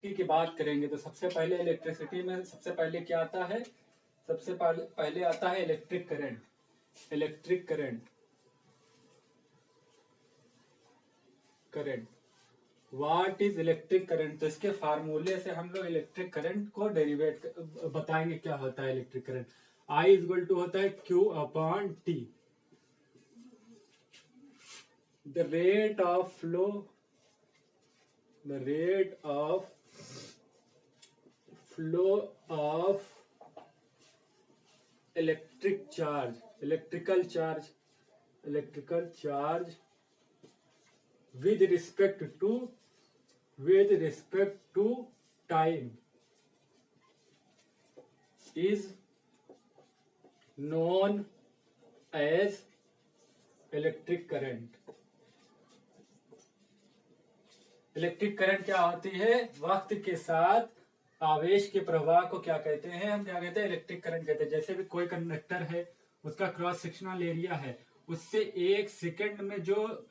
की बात करेंगे तो सबसे पहले इलेक्ट्रिसिटी में सबसे पहले क्या आता है? सबसे पहले आता है electric current. Electric current current what is electric current? तो इसके फार्मूले से हम लोग इलेक्ट्रिक करंट को डेरिवेट बताएंगे क्या होता है electric current. I is equal to होता है Q upon T, the rate of flow, the rate of flow of electric charge, electrical charge, electrical charge with respect to time is known as electric current। Electric current क्या होती है? वक्त के साथ आवेश के प्रवाह को क्या कहते हैं? हम क्या कहते हैं? इलेक्ट्रिक करंट कहते हैं। जैसे भी कोई कंडक्टर है, उसका क्रॉस सेक्शनल एरिया है, उससे एक सेकंड में जो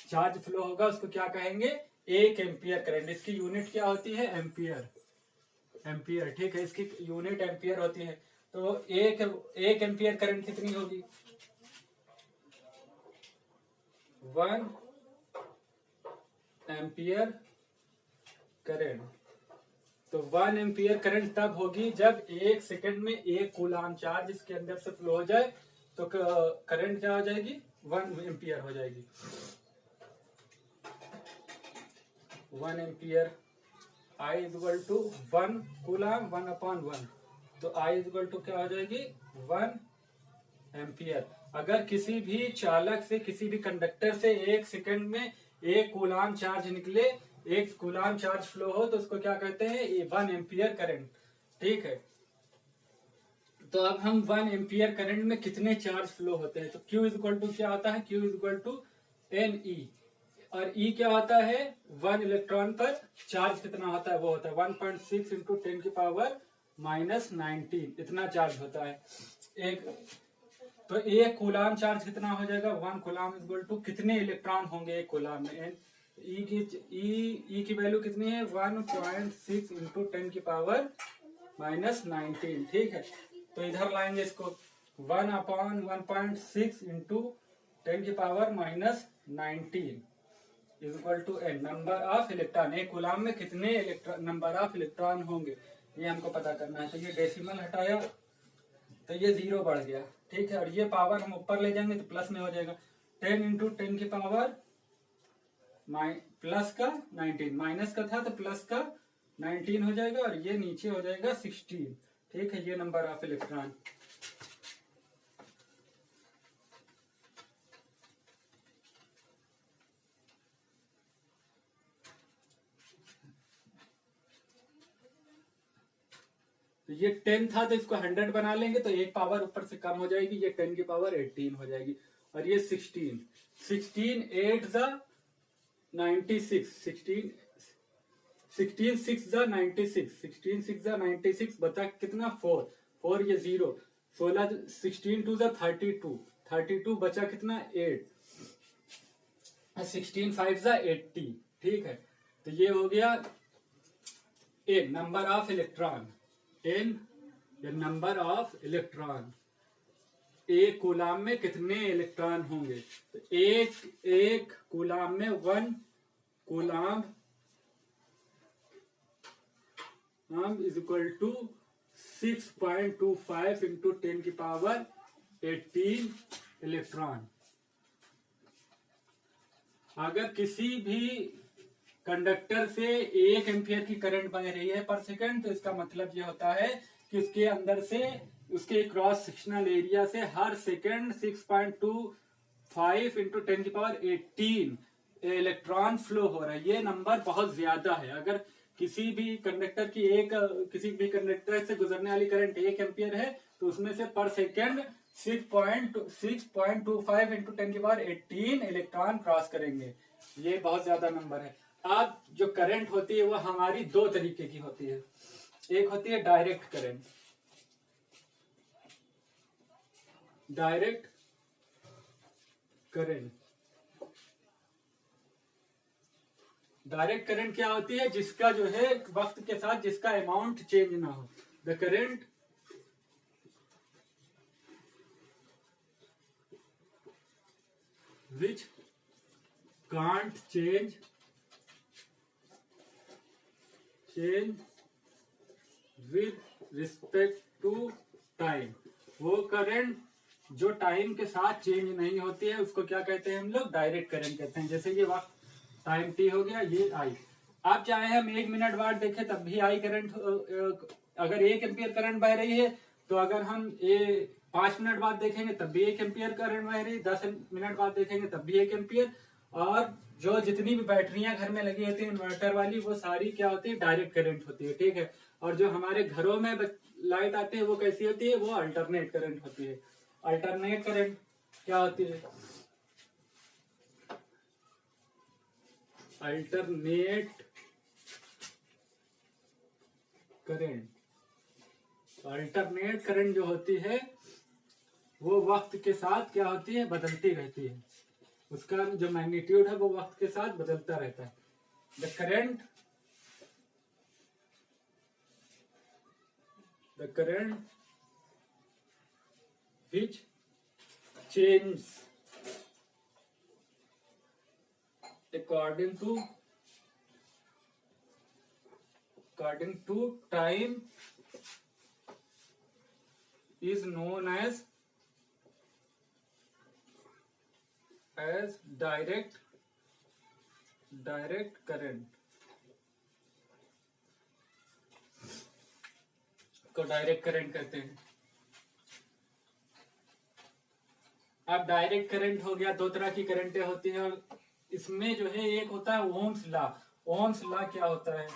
चार्ज फ्लो होगा उसको क्या कहेंगे? 1 एम्पियर करंट। इसकी यूनिट क्या होती है? एम्पियर। एम्पियर, ठीक है, इसकी यूनिट एम्पियर होती है। तो एक एम्पियर करंट कितनी होगी? 1 एम्पियर करंट। तो 1 एम्पियर करंट तब होगी जब 1 सेकंड में 1 कूलाम चार्ज इसके अंदर से फ्लो हो जाए, तो करंट क्या हो जाएगी? 1 एम्पियर हो जाएगी। 1 ampere, I is equal to 1 coulomb 1 upon 1, तो I इज इक्वल टू क्या हो जाएगी? 1 एम्पियर। अगर किसी भी चालक से, किसी भी कंडक्टर से 1 सेकंड में 1 कूलाम चार्ज निकले, 1 कूलाम चार्ज फ्लो हो, तो उसको क्या कहते हैं? 1 एम्पियर करंट, ठीक है। तो अब हम 1 एम्पियर करंट में कितने चार्ज फ्लो होते हैं? तो Q इज इक्वल टू क्या होता है? Q is equal to NE, और E क्या होता है? 1 इलेक्ट्रॉन पर चार्ज कितना होता है? वो होता है 1.6 इंटू 10 की पावर -19, इतना चार्ज होता है एक। तो 1 कूलाम चार्ज कितना हो जाएगा? 1 कूलाम इज इक्वल टू कितने इलेक्ट्रॉन होंगे 1 कूलाम में? E की वैल्यू कितनी है? 1.6 इंटू 10 की पावर -19, ठीक है। तो इधर लाएंगे इसको, 1 अपॉन 1.6 इंटू 10 की power -19 is equal to n, number of electron. एक कूलाम में कितने नंबर ऑफ इलेक्ट्रॉन होंगे, ये हमको पता करना है। तो ये डेसिमल हटाया तो ये 0 बढ़ गया, ठीक है। और ये पावर हम ऊपर ले जाएंगे तो प्लस में हो जाएगा। 10 इंटू 10 की पावर प्लस का 19, माइनस का था तो प्लस का 19 हो जाएगा, और ये नीचे हो जाएगा 16, ठीक है। ये नंबर ऑफ इलेक्ट्रॉन। तो ये 10 था तो इसको 100 बना लेंगे, तो एक पावर ऊपर से कम हो जाएगी, ये 10 की पावर 18 हो जाएगी। और ये 16 8 जा 96, 16 6 जा 96, 16 6 जा 96 बचा कितना? 4 ये 0, 16 16 2 जा 32, 32 बचा कितना? 8, 16 5 जा 80, ठीक है। तो ये हो गया n number of electron, n number of electron. एक कूलाम में कितने इलेक्ट्रॉन होंगे? तो एक कूलाम में 1 coulomb is equal to 6.25 into 10 की पावर 18 इलेक्ट्रॉन। अगर किसी भी कंडक्टर से 1 एम्पियर की करंट बह रही है पर सेकंड, तो इसका मतलब ये होता है कि उसके अंदर से, उसके क्रॉस सेक्शनल एरिया से हर सेकंड 6.25 इंटू 10 की पावर 18 इलेक्ट्रॉन फ्लो हो रहा है। ये नंबर बहुत ज्यादा है। अगर किसी भी कंडक्टर से गुजरने वाली करंट 1 एम्पियर है, तो उसमें से पर सेकंड 6.25 इंटू 10 की पावर 18 इलेक्ट्रॉन क्रॉस करेंगे। ये बहुत ज्यादा नंबर है। अब जो करंट होती है वो हमारी 2 तरीके की होती है। एक होती है direct current, direct current direct current क्या होती है? जिसका जो है वक्त के साथ जिसका अमाउंट चेंज ना हो। The current which can't change with respect to time. वो करंट जो टाइम के साथ चेंज नहीं होती है उसको क्या कहते हैं हम लोग? डायरेक्ट करंट कहते हैं। जैसे ये वक्त टाइम टी हो गया, ये आई। आप चाहे हम 1 मिनट बाद देखें तब भी आई करंट, अगर 1 एम्पियर करंट बह रही है तो अगर हम 5 मिनट बाद देखेंगे तब भी 1 एम्पियर करंट बह रही है, 10 मिनट बाद देखेंगे तब भी 1 एम्पियर। और जो जितनी भी बैटरियां घर में लगी होती है इन्वर्टर वाली, वो सारी क्या होती है? डायरेक्ट करंट होती है, ठीक है। और जो हमारे घरों में लाइट आती है वो कैसी होती है? वो अल्टरनेट करंट होती है। अल्टरनेट करंट क्या होती है? अल्टरनेट करंट, अल्टरनेट करंट जो होती है वो वक्त के साथ क्या होती है? बदलती रहती है। उसका जो मैग्नीट्यूड है वो वक्त के साथ बदलता रहता है। The current which changes according to time is known as direct current को डायरेक्ट करंट कहते हैं। अब डायरेक्ट करंट हो गया, दो तरह की करंटें होती हैं। इसमें जो है एक होता है ओम्स लॉ। ओम्स लॉ क्या होता है?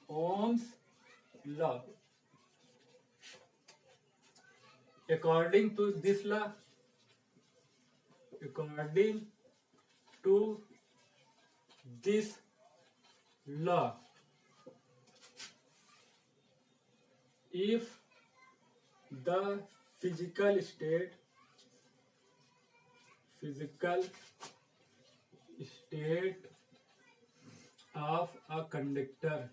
Ohm's law, according to this law, if the physical state of a conductor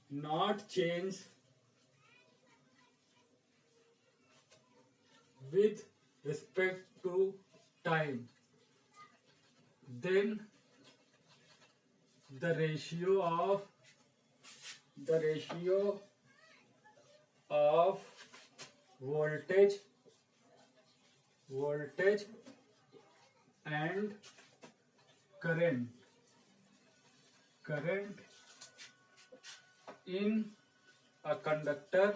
not change with respect to time, then the ratio of voltage and current in a conductor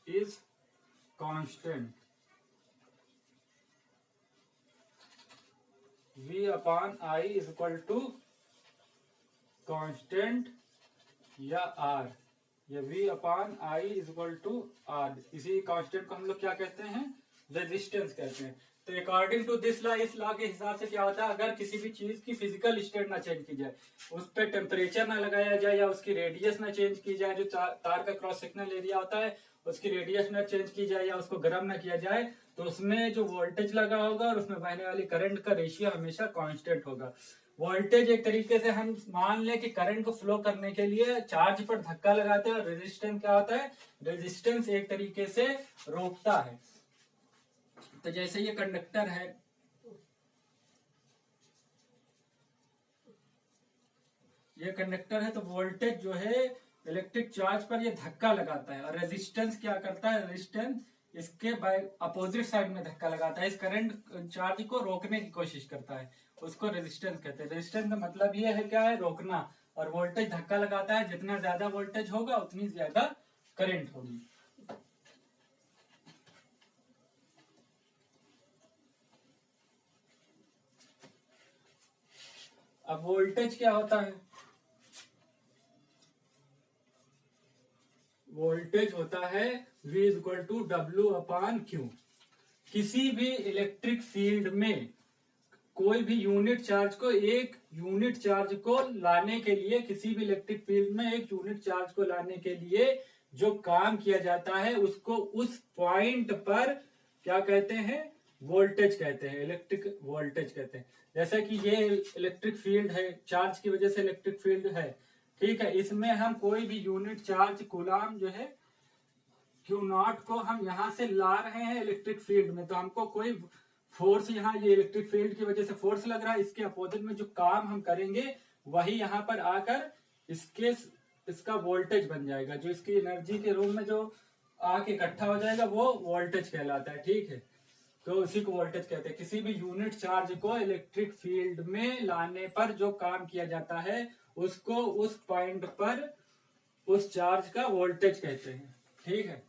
is constant। V upon I is equal to constant या R, या V upon I is equal to R। इसी constant को हम लोग क्या कहते हैं? Resistance कहते हैं। तो अकॉर्डिंग टू दिस लॉ, इस लॉ के हिसाब से क्या होता है? अगर किसी भी चीज की फिजिकल स्टेट ना चेंज की जाए, उस पर टेम्परेचर ना लगाया जाए, या उसकी रेडियस ना चेंज की जाए, जो तार का क्रॉस सेक्शनल एरिया होता है उसकी रेडियस ना चेंज की जाए, या उसको गर्म ना किया जाए, तो उसमें जो वोल्टेज लगा होगा और उसमें बहने वाली करंट का रेशियो हमेशा कांस्टेंट होगा। वोल्टेज एक तरीके से हम मान लें कि करंट को फ्लो करने के लिए चार्ज पर धक्का लगाते हैं, और रेजिस्टेंस क्या होता है? रेजिस्टेंस एक तरीके से रोकता है। तो जैसे ये कंडक्टर है, तो वोल्टेज जो है इलेक्ट्रिक चार्ज पर ये धक्का लगाता है, और रेजिस्टेंस क्या करता है? रेजिस्टेंस इसके अपोजिट साइड में धक्का लगाता है, इस करंट चार्ज को रोकने की कोशिश करता है, उसको रेजिस्टेंस कहते हैं। रेजिस्टेंस का मतलब ये है क्या है? रोकना। और वोल्टेज धक्का लगाता है, जितना ज्यादा वोल्टेज होगा उतनी ज्यादा करंट होगी। अब वोल्टेज क्या होता है? वोल्टेज होता है V is equal to W upon Q। किसी भी इलेक्ट्रिक फील्ड में कोई भी यूनिट चार्ज को लाने के लिए, किसी भी इलेक्ट्रिक फील्ड में एक यूनिट चार्ज को लाने के लिए जो काम किया जाता है उसको उस पॉइंट पर क्या कहते हैं, वोल्टेज कहते हैं, इलेक्ट्रिक वोल्टेज कहते हैं। जैसे कि ये इलेक्ट्रिक फील्ड है, चार्ज की वजह से इलेक्ट्रिक फील्ड है, ठीक है। इसमें हम कोई भी यूनिट चार्ज कूलाम जो है क्यू नॉट को हम यहाँ से ला रहे हैं इलेक्ट्रिक फील्ड में, तो हमको कोई फोर्स, यहाँ ये इलेक्ट्रिक फील्ड की वजह से फोर्स लग रहा है, इसके अपोजिट में जो काम हम करेंगे वही यहाँ पर आकर इसका वोल्टेज बन जाएगा, जो इसकी एनर्जी के रूप में जो आके इकट्ठा हो जाएगा वो वोल्टेज कहलाता है, ठीक है। तो उसी को वोल्टेज कहते हैं। किसी भी यूनिट चार्ज को इलेक्ट्रिक फील्ड में लाने पर जो काम किया जाता है उसको उस पॉइंट पर उस चार्ज का वोल्टेज कहते हैं, ठीक है।